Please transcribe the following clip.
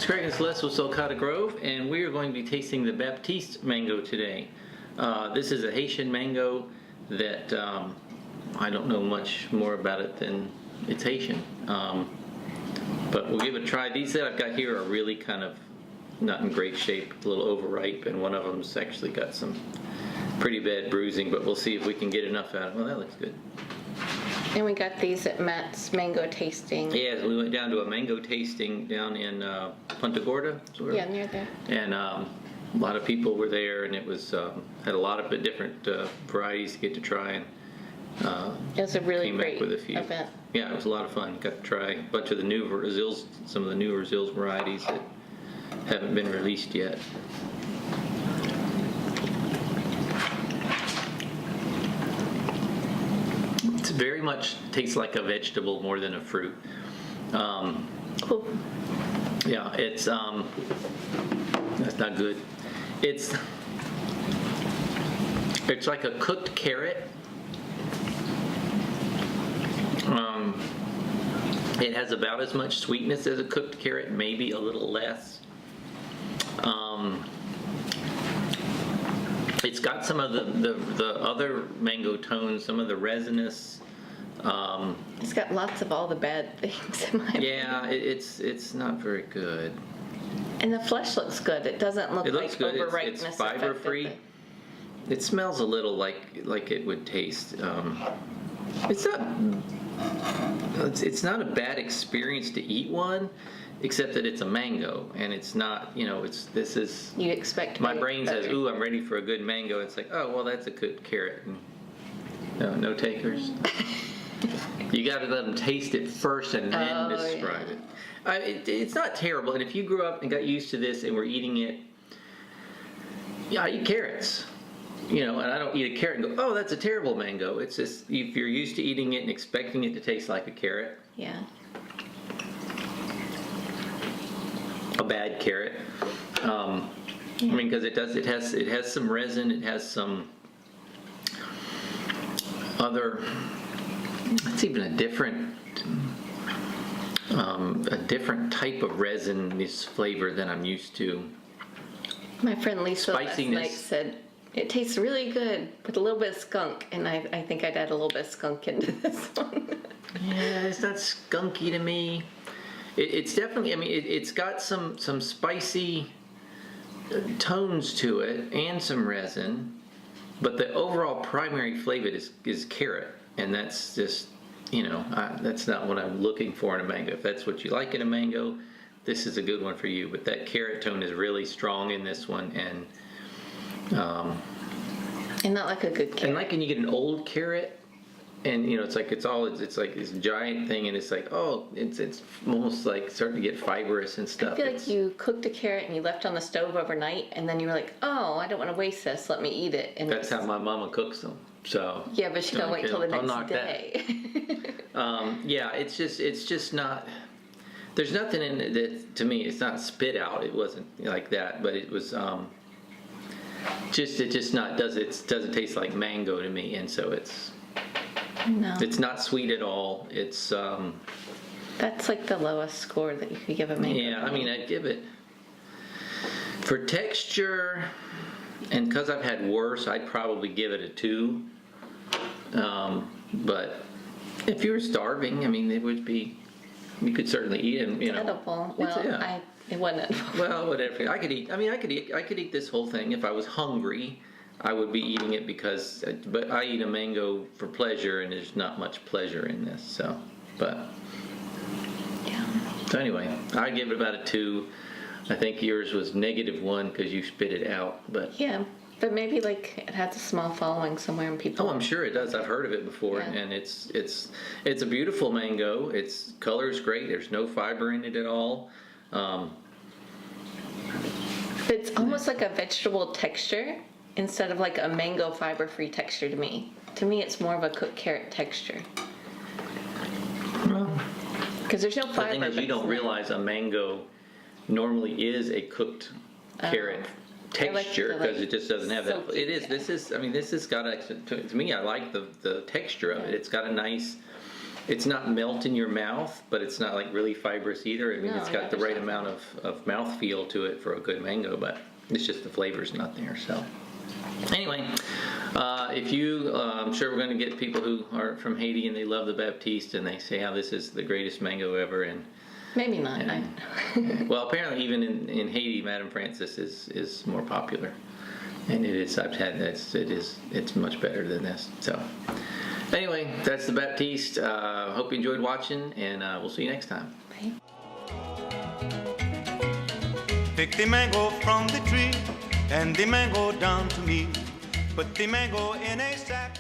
This is Craig and Celeste with Sulcata Grove, and we are going to be tasting the Baptiste mango today. This is a Haitian mango that I don't know much more about it than it's Haitian. But we'll give it a try. These that I've got here are really kind of not in great shape, a little overripe, and one of them's actually got some pretty bad bruising, but we'll see if we can get enough out of it. Well, that looks good. And we got these at Matt's mango tasting. Yeah, so we went down to a mango tasting down in Punta Gorda. Yeah, near there. And a lot of people were there, and it was had a lot of different varieties to get to try. And it was a really came great back with a few. event. Yeah, it was a lot of fun. Got to try a bunch of the new Brazils, some of the newer Brazils varieties that haven't been released yet. It's very much tastes like a vegetable more than a fruit. Cool. Yeah, it's that's not good. It's like a cooked carrot. It has about as much sweetness as a cooked carrot, maybe a little less. It's got some of the other mango tones, some of the resinous. It's got lots of all the bad things in my opinion. Yeah, it's not very good. And the flesh looks good. It doesn't look It like looks good. overripeness. It's fiber free. It smells a little like it would taste. It's not a bad experience to eat one, except that it's a mango, and it's not. This is. You expect. My brain says, "Ooh, I'm ready for a good mango." It's like, oh well, that's a good carrot. No takers. You got to let them taste it first and then describe it. It's not terrible, and if you grew up and got used to this and were eating it, yeah, I eat carrots. And I don't eat a carrot and go, oh, that's a terrible mango. It's just, if you're used to eating it and expecting it to taste like a carrot. Yeah. A bad carrot. I mean, because it has some resin, it has some other, it's even a different type of resin, this flavor than I'm used to. My friend Lisa last Spiciness. night said, it tastes really good with a little bit of skunk, and I think I'd add a little bit of skunk into this one. Yeah, it's not skunky to me. It's definitely, I mean, it's got some spicy tones to it and some resin, but the overall primary flavor is carrot, and that's just, that's not what I'm looking for in a mango. If that's what you like in a mango, this is a good one for you, but that carrot tone is really strong in this one, and not like a good carrot. And like when you get an old carrot, and it's like it's like this giant thing, and it's like, oh, it's almost like starting to get fibrous and stuff. I feel like you cooked a carrot and you left on the stove overnight, and then you were like, oh, I don't want to waste this, let me eat it. And that's how my mama cooks them. So yeah, but she don't wait till the next day. Yeah, it's just not. There's nothing in it that, to me, it's not spit out. It wasn't like that, but it was doesn't taste like mango to me, and so it's not sweet at all. It's that's like the lowest score that you could give a mango. Yeah, I mean, I'd give it for texture, and because I've had worse, I'd probably give it a 2. But if you were starving, I mean, it would be. You could certainly eat it. Edible. Well, it wasn't edible. Well, whatever. I could eat. I mean, I could eat this whole thing if I was hungry. I would be eating it but I eat a mango for pleasure, and there's not much pleasure in this. So, yeah. So anyway, I give it about a 2. I think yours was -1 because you spit it out. But yeah. But maybe like it has a small following somewhere, and people. Oh, I'm sure it does. I've heard of it before, and it's a beautiful mango. Its color is great. There's no fiber in it at all. It's almost like a vegetable texture instead of like a mango fiber-free texture to me. To me, it's more of a cooked carrot texture. Because there's no fiber. The thing is, you don't realize a mango normally is a cooked carrot texture, because it just doesn't have that. It is. Yeah. This has got to me. I like the texture of it. It's got a nice it's not melt in your mouth, but it's not like really fibrous either. I mean, No, it's I got the never right saw amount of mouth feel to it for a good mango, but it's just the flavor's not there. So anyway, if you, I'm sure we're going to get people who are from Haiti and they love the Baptiste and they say how this is the greatest mango ever. And Maybe not. well, apparently even in Haiti, Madame Francis is more popular, and it is. I've had that. It's much better than this. So anyway, that's the Baptiste. Hope you enjoyed watching, and we'll see you next time. Bye. Pick the mango from the tree and the mango down to me. Put the mango in a sack.